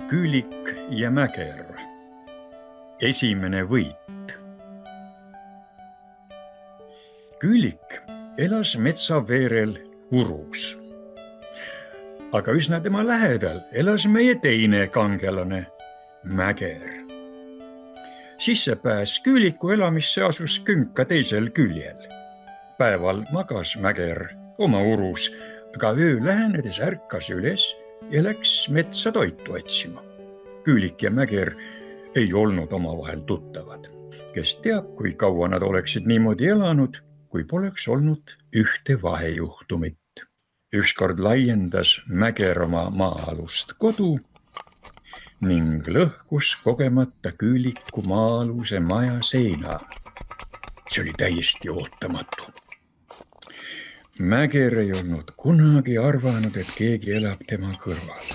Küülik ja Mäger. Esimene võit. Küülik elas metsaveerel Urus. Aga üsna tema lähedal elas meie teine kangelane, Mäger. Sissepääs Küüliku elamisse asus künka teisel küljel. Päeval magas Mäger oma urus, aga öö lähenedes ärkas üles ja läks metsa toitu otsima. Küülik ja Mäger ei olnud omavahel tuttavad. Kes teab, kui kaua nad oleksid niimoodi elanud, kui poleks olnud ühte vahejuhtumit. Ükskord laiendas Mäger oma maa-alust kodu ning lõhkus kogemata Küüliku maa-aluse maja seina. See oli täiesti ootamatu. Mäger ei olnud kunagi arvanud, et keegi elab tema kõrval.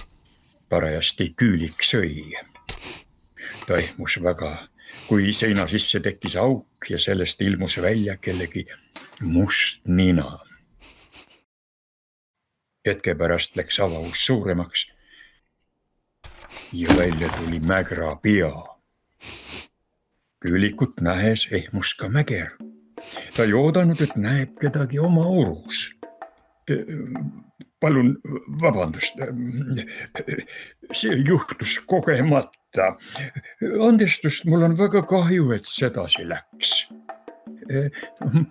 Parajasti Küülik sõi. Ta ehmus väga, kui seina sisse tekkis auk ja sellest ilmus välja kellegi must nina. Hetke pärast läks avaus suuremaks ja välja tuli Mägra pea. Küülikut nähes ehmus ka Mäger. Ta ei oodanud, et näeb kedagi oma urus. Palun vabandust, see juhtus kogemata. Andestust, mul on väga kahju, et sedasi läks.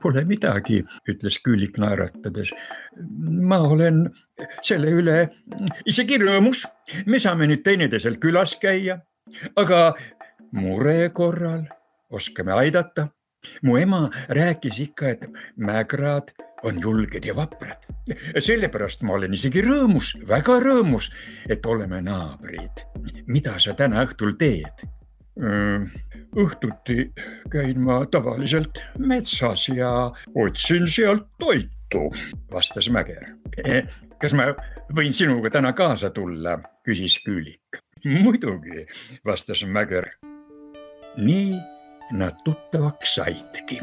Pole midagi, ütles Küülik naeratades. Ma olen selle üle isegi rõõmus. Me saame nüüd teineteisel külas käia, aga mure korral oskame aidata. Mu ema rääkis ikka, et Mägrad on julged ja vaprad. Sellepärast ma olen isegi rõõmus, väga rõõmus, et oleme naabrid. Mida sa täna õhtul teed? Õhtuti käin ma tavaliselt metsas ja otsin sealt toitu, vastas Mäger. Kas ma võin sinuga täna kaasa tulla, küsis Küülik. Muidugi, vastas Mäger. Nii nad tuttavaks saidki.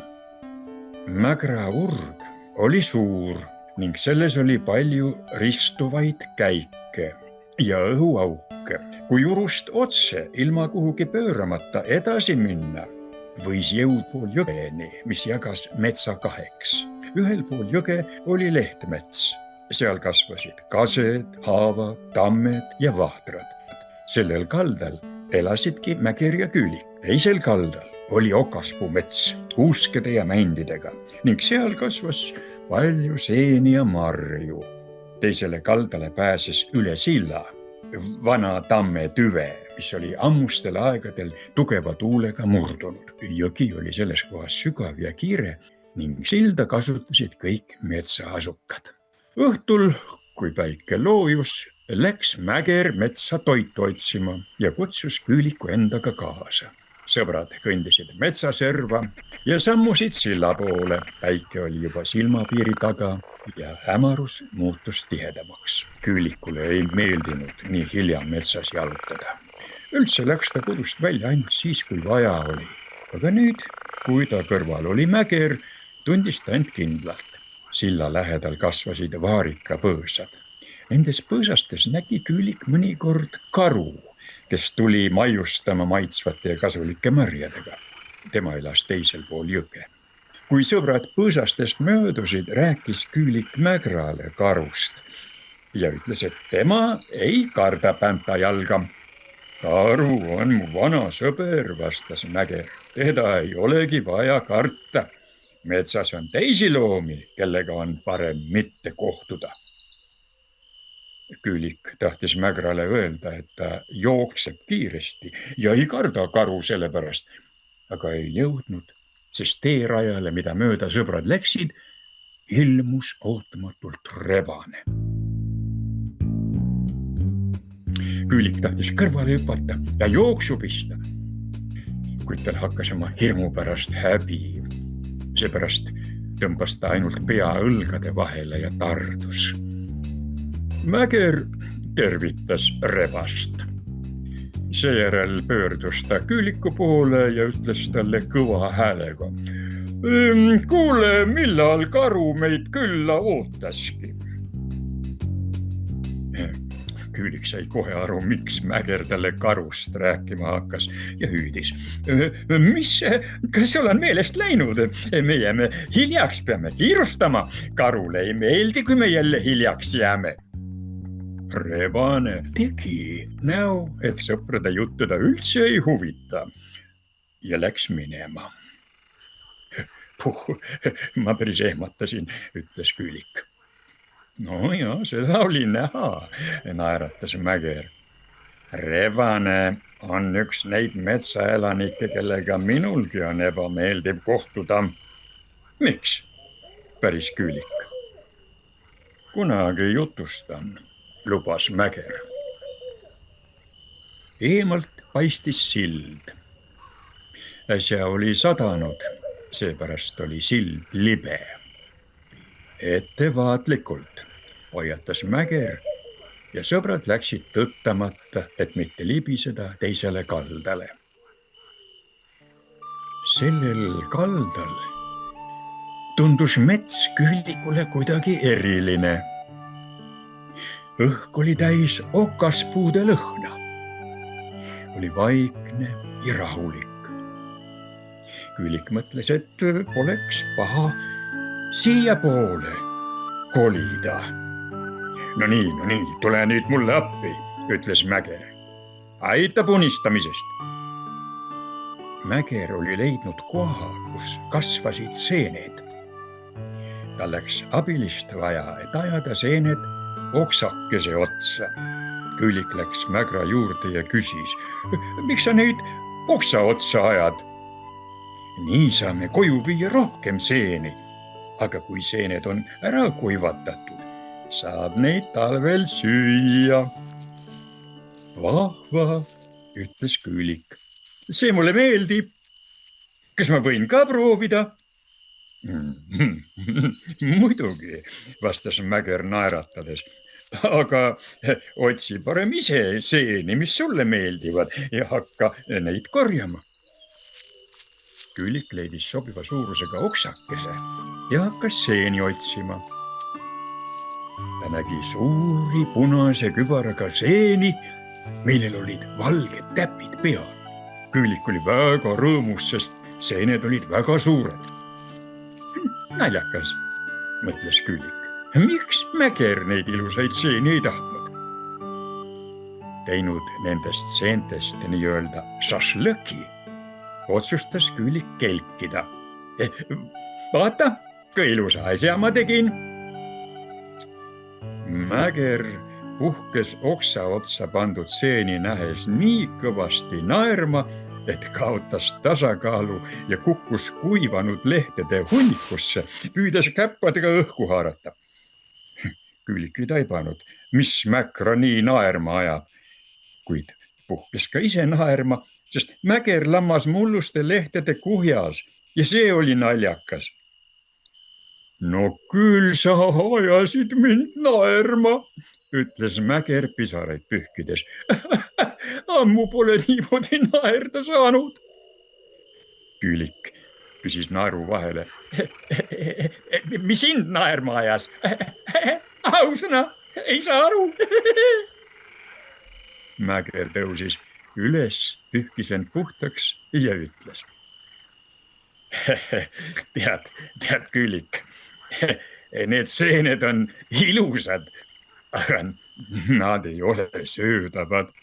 Mägra urg oli suur ning selles oli palju ristuvaid käike ja õhuauke. Kui urust otse ilma kuhugi pööramata edasi minna, võis jõud pool jõgeni, mis jagas metsa kaheks. Ühel pool jõge oli lehtmets. Seal kasvasid kased, haavad, tammed ja vahtrad. Sellel kaldal elasidki Mäger ja Küülik. Teisel kaldal oli okaspuu mets kuuskede ja mändidega ning seal kasvas palju seeni ja marju. Teisele kaldale pääses üle silla vana tamme tüve, mis oli ammustel aegadel tugeva tuulega murdunud. Jõgi oli selles kohas sügav ja kiire ning silda kasutasid kõik metsaasukad. Õhtul, kui päike loojus, läks Mäger metsa toitu otsima ja kutsus Küüliku endaga kaasa. Sõbrad kõndisid metsaserva ja sammusid silla poole. Päike oli juba silmapiiri taga ja hämarus muutus tihedamaks. Küülikule ei meeldinud nii hilja metsas jalutada. Üldse läks ta kodust välja ainult siis, kui vaja oli. Aga nüüd, kui ta kõrval oli Mäger, tundis ta end kindlalt. Silla lähedal kasvasid vaarikapõõsad. Nendes põõsastes nägi Küülik mõnikord karu, kes tuli maiustama maitsvate ja kasulike marjadega. Tema elas teisel pool jõge. Kui sõbrad põõsastest möödusid, rääkis Küülik Mägrale karust ja ütles, et tema ei karda pämpa jalga. Karu on mu vana sõber, vastas Mäger. Teda ei olegi vaja karta. Metsas on teisi loomi, kellega on parem mitte kohtuda. Küülik tahtis Mägrale öelda, et ta jookseb kiiresti ja ei karda karu selle pärast, aga ei jõudnud, sest teerajale, mida mööda sõbrad läksid, ilmus ootamatult rebane. Küülik tahtis kõrvale hüpata ja jooksu pista, kuid tal hakkas oma hirmu pärast häbi. Seepärast tõmbas ta ainult pea õlgade vahele ja tardus. Mäger tervitas rebast. Seejärel pöördus ta Küüliku poole ja ütles talle kõva häälega. Kuule, millal karu meid külla ootaski? Küülik sai kohe aru, miks Mäger talle karust rääkima hakkas ja hüüdis. Mis, kas sul on meelest läinud? Me jääme hiljaks, peame kiirustama. Karule ei meeldi, kui me jälle hiljaks jääme. Rebane tegi näo, et sõprade jutt teda üldse ei huvita ja läks minema. Ma päris ehmatasin, ütles Küülik. No ja, seda oli näha, naeratas Mäger. Rebane on üks neid metsaelanikke, kellega minulgi on ebameeldiv kohtuda. Miks? Päris Küülik. Kunagi jutustan, lubas Mäger. Eemalt paistis sild. Äsja oli sadanud, seepärast oli sild libe. Ettevaatlikult hoiatas Mäger ja sõbrad läksid tõttamata, et mitte libiseda teisele kaldale. Sellel kaldal tundus mets Küülikule kuidagi eriline. Õhk oli täis okaspuude lõhna. Oli vaikne ja rahulik. Küülik mõtles, et poleks paha siiapoole kolida. No nii, tule nüüd mulle appi, ütles Mäger. Aitab unistamisest. Mäger oli leidnud koha, kus kasvasid seened. Tal läks abilist vaja, et ajada seened oksakese otsa. Küülik läks Mägra juurde ja küsis, miks sa neid oksa otsa ajad? Nii saame koju viia rohkem seeni, aga kui seened on ära kuivatatud, saab neid talvel süüa. Vahva, ütles Küülik. See mulle meeldib. Kas ma võin ka proovida? Muidugi, vastas Mäger naeratades. Aga otsi parem ise seeni, mis sulle meeldivad ja hakka neid korjama. Küülik leidis sobiva suurusega oksakese ja hakkas seeni otsima. Ta nägi suuri punase kübaraga seeni, millel olid valged täpid peal. Küülik oli väga rõõmus, sest seened olid väga suured. Naljakas, mõtles Küülik. Miks Mäger neid ilusaid seeni ei tahtnud? Teinud nendest seentest nii-öelda šašlõki, otsustas Küülik kelkida. Vaata, kui ilusa asja ma tegin. Mäger puhkes oksa otsa pandud seeni nähes nii kõvasti naerma, et kaotas tasakaalu ja kukkus kuivanud lehtede hunnikusse, püüdes käppadega õhku haarata. Küülik ei taibanud, mis Mägra nii naerma ajab, kuid puhkes ka ise naerma, sest Mäger lammas mulluste lehtede kuhjas ja see oli naljakas. No küll sa ajasid mind naerma, ütles Mäger pisaraid pühkides. Ammu pole niimoodi naerda saanud. Küülik küsis naeru vahele. Mis sind naerma ajas? Ausõna, ei saa aru. Mäger tõusis üles, pühkis end puhtaks ja ütles. Tead Küülik, need seened on ilusad, aga nad ei ole söödavad.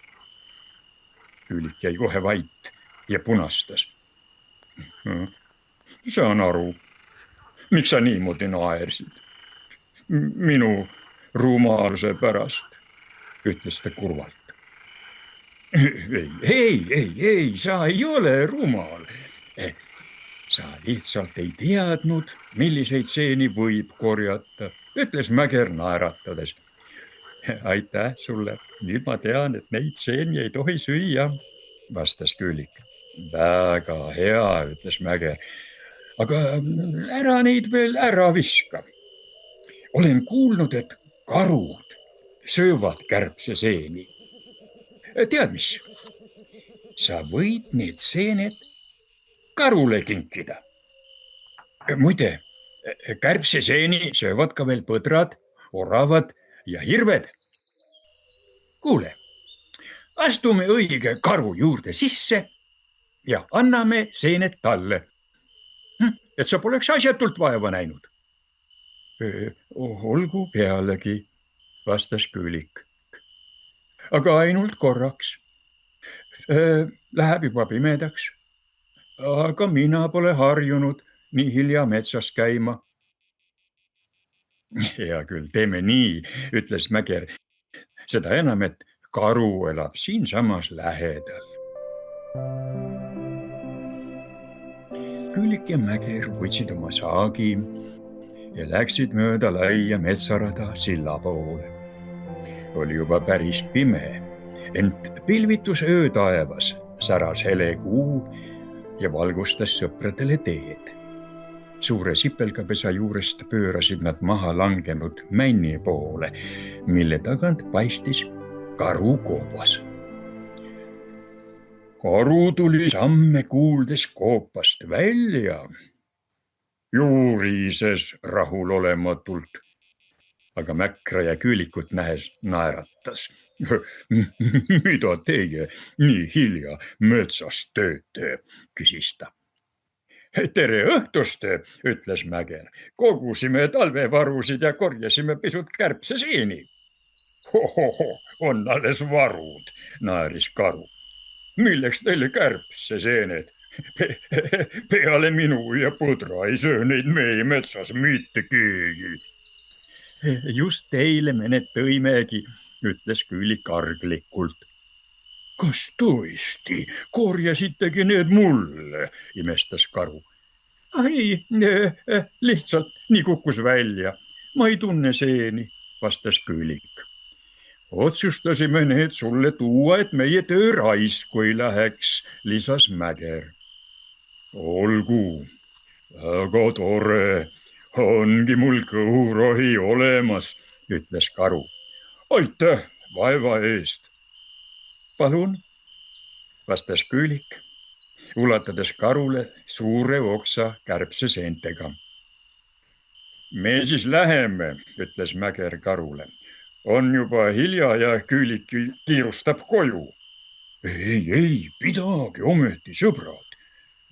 Küülik jäi kohe vait ja punastas. Saan aru, miks sa niimoodi naersid? Minu rumaluse pärast, ütles ta kurvalt. Ei, sa ei ole rumal. Sa lihtsalt ei teadnud, milliseid seeni võib korjata, ütles Mäger naeratades. Aitäh sulle, nüüd ma tean, et neid seeni ei tohi süüa, vastas Küülik. Väga hea, ütles Mäger, aga ära neid veel ära viska. Olen kuulnud, et karud söövad kärbseseeni. Tead mis? Sa võid need seened karule kinkida. Muide, kärbseseeni söövad ka veel põdrad, oravad ja hirved. kuule, astume õige karu juurde sisse ja anname seened talle. Et sa poleks asjatult vaeva näinud. Olgu pealegi, vastas Küülik. Aga ainult korraks. Läheb juba pimedaks. Aga mina pole harjunud nii hilja metsas käima. Hea küll, teeme nii, ütles Mäger. Seda enam, et karu elab siinsamas lähedal. Küülik ja Mäger võtsid oma saagi ja läksid mööda laia metsarada silla poole. Oli juba päris pime, ent pilvitus öötaevas säras hele kuu ja valgustas sõpradele teed. Suure sipelgapesa juurest pöörasid nad maha langenud männi poole, mille tagant paistis karu koobas. Karu tuli samme kuuldes koopast välja. Juurises rahulolematult, aga Mäkra ja Küülikut nähes naeratas. Mida teie nii hilja metsas tööte, küsis ta. Tere õhtust, ütles Mäger. Kogusime talvevarusid ja korjasime pisut kärbseseeni. Hohoho, on alles varud, naeris karu. Milleks teile kärbseseened? Peale minu ja põdra ei söö neid meie metsas mitte keegi. Just eile me need tõimegi, ütles Küülik arglikult. Kas tõesti korjasitegi need mulle, imestas karu. Ai, lihtsalt nii kukkus välja. Ma ei tunne seeni, vastas Küülik. Otsustasime need sulle tuua, et meie töö raisku ei läheks, lisas Mäger. Olgu, väga tore, ongi mul kõhurohi olemas, ütles karu. Aitäh vaeva eest. Palun, vastas Küülik, ulatades karule suure oksa kärbseseentega. Me siis läheme, ütles Mäger karule. On juba hilja ja Küülik kiirustab koju. Ei, pidage ometi, sõbrad.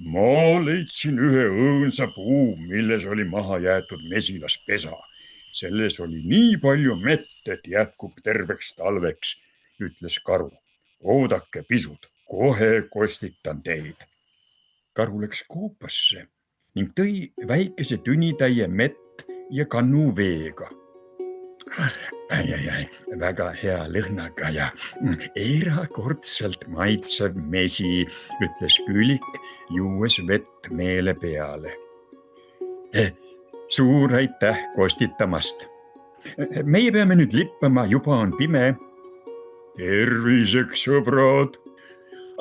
Ma leidsin ühe õõnsa puu, milles oli maha jäetud mesilaspesa. Selles oli nii palju mett, et jätkub terveks talveks, ütles karu. Oodake pisut, kohe kostitan teid. Karu läks koopasse ning tõi väikese tünitäie mett ja kannu veega. Väga hea lõhnaga ja erakordselt maitsev mesi, ütles Küülik, juues vett meele peale. Suur aitäh kostitamast. Meie peame nüüd lippama, juba on pime. Terviseks, sõbrad.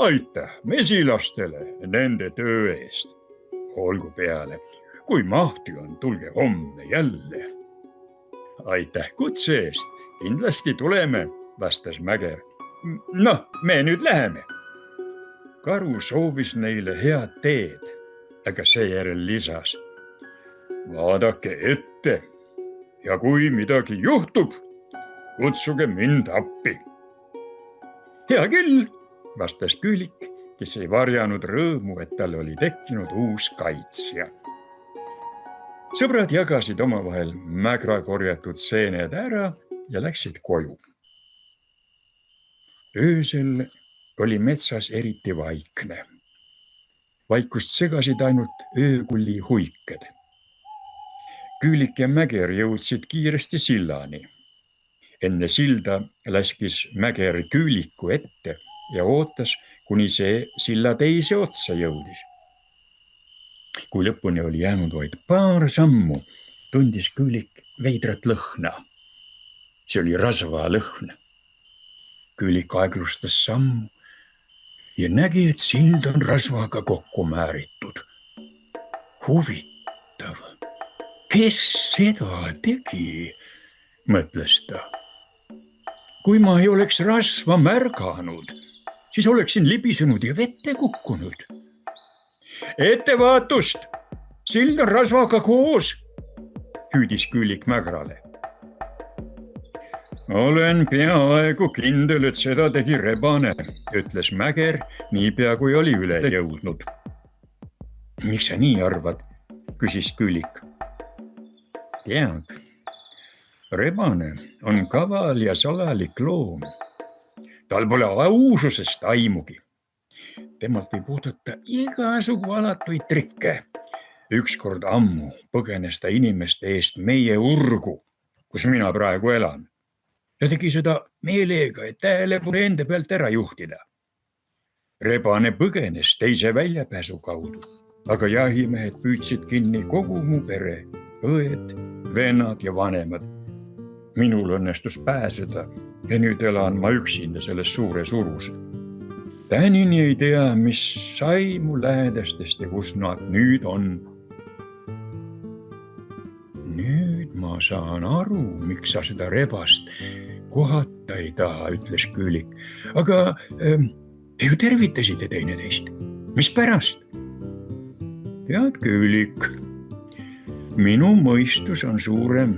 Aitäh mesilastele nende töö eest. Olgu peale, kui mahti on, tulge homme jälle. Aitäh kutse eest, kindlasti tuleme, vastas Mäger. Noh, me nüüd läheme. Karu soovis neile head teed, aga seejärel lisas. Vaadake ette ja kui midagi juhtub, kutsuge mind appi. Hea küll, vastas Küülik, kes ei varjanud rõõmu, et tal oli tekkinud uus kaitsja. Sõbrad jagasid omavahel Mägra korjatud seened ära ja läksid koju. Öösel oli metsas eriti vaikne. Vaikust segasid ainult öökulli huiked. Küülik ja Mäger jõudsid kiiresti sillani. Enne silda laskis Mäger Küüliku ette ja ootas, kuni see silla teise otsa jõudis. Kui lõpuni oli jäänud vaid paar sammu, tundis Küülik veidrat lõhna. See oli rasva lõhn. Küülik aeglustas sammu ja nägi, et sild on rasvaga kokku määritud. Huvitav, kes seda tegi, mõtles ta. Kui ma ei oleks rasva märganud, siis oleksin libisenud ja vette kukkunud. Ettevaatust, sild on rasvaga koos, hüüdis Küülik Mägrale. olen peaaegu kindel, et seda tegi rebane, ütles Mäger niipea kui oli üle jõudnud. Miks sa nii arvad, küsis Külik. Tead, rebane on kaval ja salalik loom. Tal pole aususest aimugi. Temalt võib oodata igasugu alatuid trikke. Ükskord ammu põgenes ta inimeste eest meie urgu, kus mina praegu elan. Ta tegi seda meelega, et tähelepanu enda pealt ära juhtida. Rebane põgenes teise väljapääsu kaudu, aga jahimehed püüdsid kinni kogu mu pere, õed, vennad ja vanemad. Minul õnnestus pääseda ja nüüd elan ma üksinda selles suures urus. Tänini ei tea, mis sai mu lähedastest ja kus nad nüüd on. Nüüd ma saan aru, miks sa seda rebast kohata ei taha, ütles Külik. Aga te ju tervitasite teineteist. Mis pärast? Tead, Külik, minu mõistus on suurem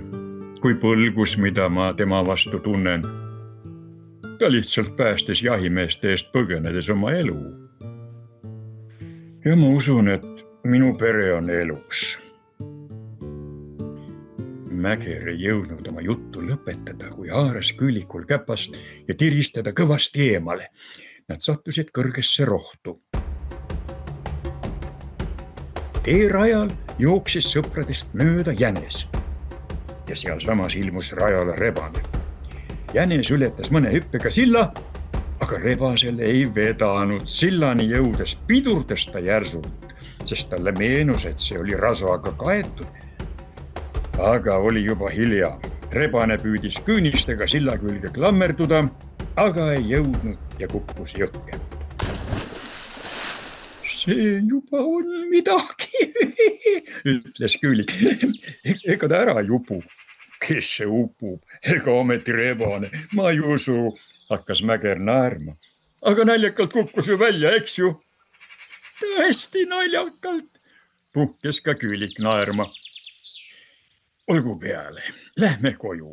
kui põlgus, mida ma tema vastu tunnen. Ta lihtsalt päästis jahimeeste eest põgenedes oma elu. Ja ma usun, et minu pere on elus. Mäger ei jõudnud oma juttu lõpetada, kui haaras Külikul käpast ja tiris teda kõvasti eemale. Nad sattusid kõrgesse rohtu. Teerajal jooksis sõpradest mööda jänes ja sealsamas ilmus rajale rebane. Jänes ületas mõne hüppega silla, aga rebasel ei vedanud. Sillani jõudes pidurdas ta järsult, sest talle meenus, et see oli rasvaga kaetud. Aga oli juba hilja. Rebane püüdis küünistega silla külge klammerduda, aga ei jõudnud ja kukkus jõkke. See juba on midagi, ütles Külik. Ega ta ära ei upu. Kes see upub? Ega ometi rebane. Ma ei usu, hakkas Mäger naerma. Aga naljakalt kukkus ju välja, eks ju? Tõesti naljakalt, puhkes ka Külik naerma. Olgu peale, lähme koju.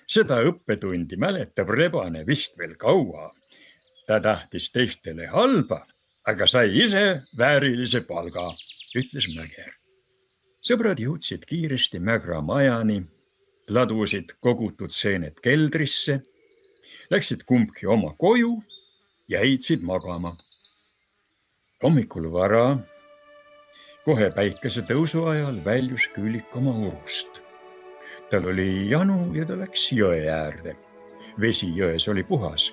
Seda õppetundi mäletab rebane vist veel kaua. Ta tahtis teistele halba, aga sai ise väärilise palga, ütles Mäger. Sõbrad jõudsid kiiresti Mägra majani, ladusid kogutud seened keldrisse, läksid kumbki oma koju ja heitsid magama. Hommikul vara, kohe päikese tõusu ajal väljus Külik oma urust. Tal oli janu ja ta läks jõe äärde. Vesi jões oli puhas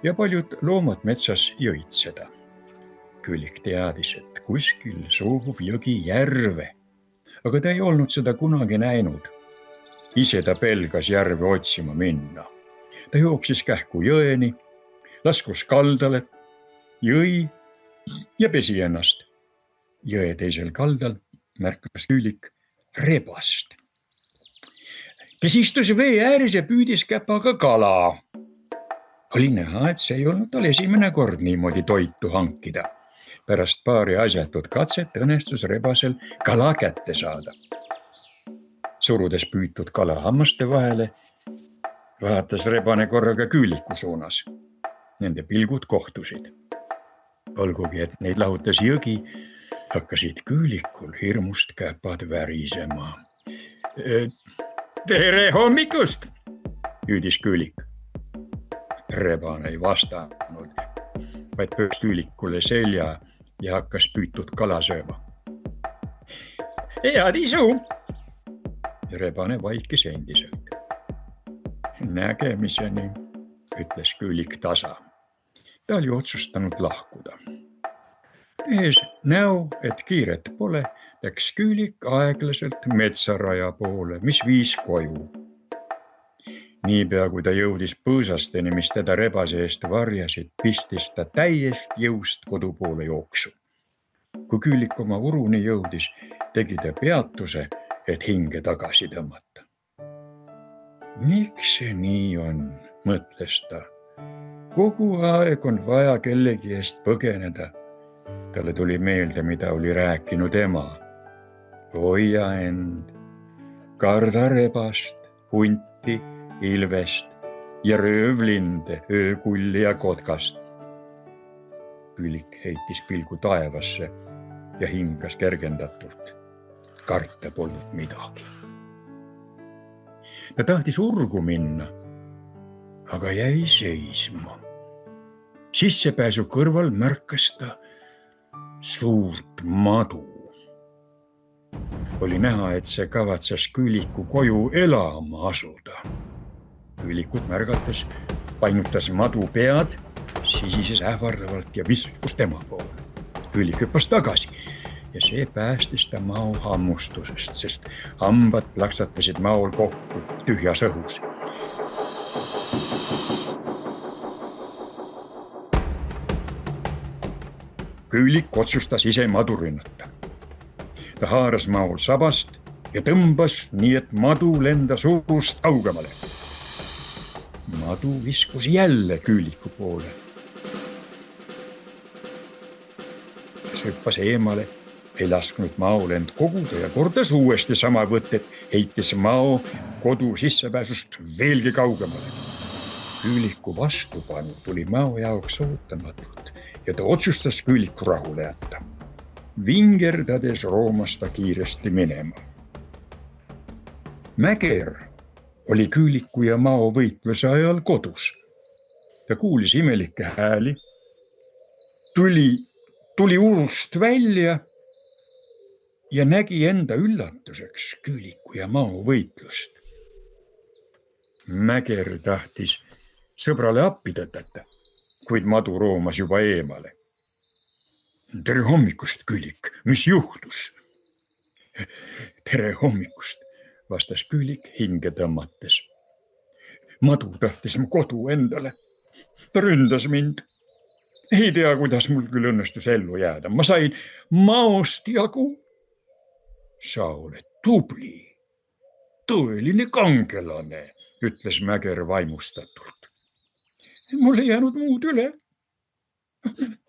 ja paljud loomad metsas jõid seda. Külik teadis, et kuskil suubub jõgi järve, aga ta ei olnud seda kunagi näinud. Ise ta pelgas järve otsima minna. Ta jooksis kähku jõeni, laskus kaldale, jõi ja pesi ennast. Jõe teisel kaldal märkas Külik rebast, kes istus vee ääres ja püüdis käpaga kala. Oli näha, et see ei olnud tal esimene kord niimoodi toitu hankida. Pärast paari asjatut katset õnnestus rebasel kala kätte saada. Surudes püütud kala hammaste vahele, vaatas rebane korraga Küliku suunas. Nende pilgud kohtusid. Olgugi, et neid lahutas jõgi, hakkasid Külikul hirmust käpad värisema. Tere hommikust, hüüdis Külik. Rebane ei vastanud, vaid pööras Külikule selja ja hakkas püütud kala sööma. Head isu! Rebane vaikis endiselt. Nägemiseni, ütles Külik tasa. Ta oli otsustanud lahkuda. Tehes näo, et kiiret pole, läks Külik aeglaselt metsaraja poole, mis viis koju. Niipea, kui ta jõudis põõsasteni, mis teda rebase eest varjasid, pistis ta täiest jõust kodu poole jooksu. Kui Külik oma uruni jõudis, tegi ta peatuse, et hinge tagasi tõmmata. Miks see nii on, mõtles ta. Kogu aeg on vaja kellegi eest põgeneda. Talle tuli meelde, mida oli rääkinud ema. Hoia end, karda rebast, hunti, ilvest ja röövlinde, öökulli ja kotkast. Külik heitis pilgu taevasse ja hingas kergendatult. Karta polnud midagi. Ta tahtis urgu minna, aga jäi seisma. Sissepääsu kõrval märkas ta suurt madu. Oli näha, et see kavatses Küliku koju elama asuda. Külikut märgates painutas madu pead, sisises ähvardavalt ja viskus tema poole. Külik hüppas tagasi ja see päästis ta mao hammustusest, sest hambad plaksatasid maol kokku tühjas õhus. Külik otsustas ise madu rünnata. Ta haaras maol sabast ja tõmbas nii, et madu lendas suust kaugemale. Madu viskus jälle Küliku poole. Ta hüppas eemale, ei lasknud maol end koguda ja kordas uuesti sama võtet, heitis mao kodu sissepääsust veelgi kaugemale. Küliku vastupanu tuli mao jaoks ootamatult ja ta otsustas Küliku rahule jätta. Vingerdades roomas ta kiiresti minema. Mäger oli Küliku ja mao võitluse ajal kodus. Ta kuulis imelikke hääli, tuli urust välja ja nägi enda üllatuseks Küliku ja mao võitlust. Mäger tahtis sõbrale appi tõtata, kuid madu roomas juba eemale. Tere hommikust, Külik, mis juhtus? Tere hommikust, vastas Külik hinge tõmmates. Madu tahtis mu kodu endale. Ta ründas mind. Ei tea, kuidas mul küll õnnestus ellu jääda. Ma sain maost jagu. Sa oled tubli, tõeline kangelane, ütles Mäger vaimustatult. Mul ei jäänud muud üle.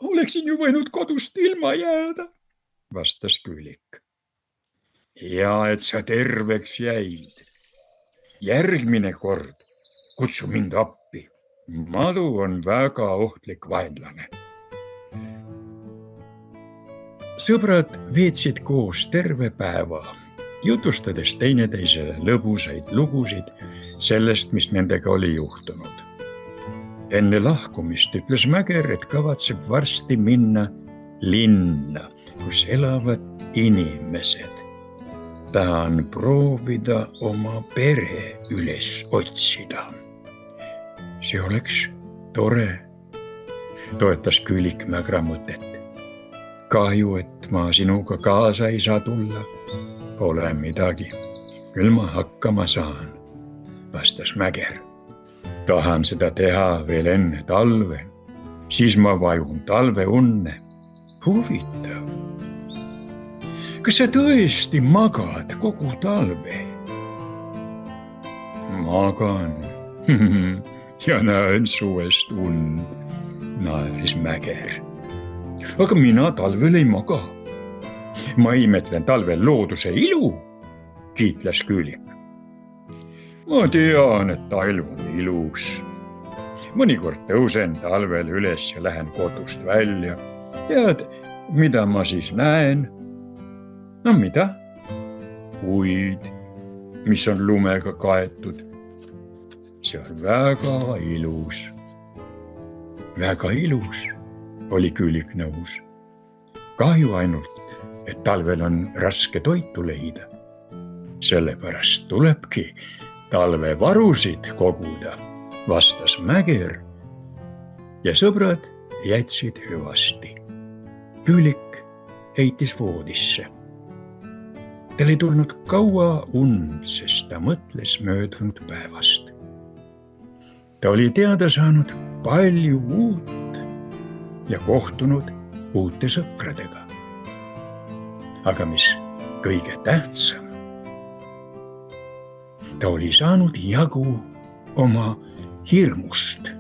Oleksin ju võinud kodust ilma jääda, vastas Külik. Ja et sa terveks jäid. Järgmine kord kutsu mind appi. Madu on väga ohtlik vaenlane. Sõbrad veetsid koos terve päeva, jutustades teineteisele lõbusaid lugusid sellest, mis nendega oli juhtunud. Enne lahkumist ütles Mäger, et kavatseb varsti minna linna, kus elavad inimesed. Tahan proovida oma pere üles otsida. See oleks tore, toetas Külik Mägra mõtet. Kahju, et ma sinuga kaasa ei saa tulla. Pole midagi, küll ma hakkama saan, vastas Mäger. Tahan seda teha veel enne talve, siis ma vajun talveunne. Huvitav. Kas sa tõesti magad kogu talve? Magan ja näen suvest und, naeris Mäger. Aga mina talvel ei maga. Ma imetlen talvel looduse ilu, kiitles Külik. Ma tean, et talv on ilus. Mõnikord tõusen talvel üles ja lähen kodust välja. Tead, mida ma siis näen? No mida? Puid, mis on lumega kaetud. See on väga ilus. Väga ilus, oli Külik nõus. Kahju ainult, et talvel on raske toitu leida. Sellepärast tulebki talvevarusid koguda, vastas Mäger ja sõbrad jätsid hüvasti. Külik heitis voodisse. Tal ei tulnud kaua und, sest ta mõtles möödunud päevast. Ta oli teada saanud palju uut ja kohtunud uute sõpradega. Aga mis kõige tähtsam, ta oli saanud jagu oma hirmust.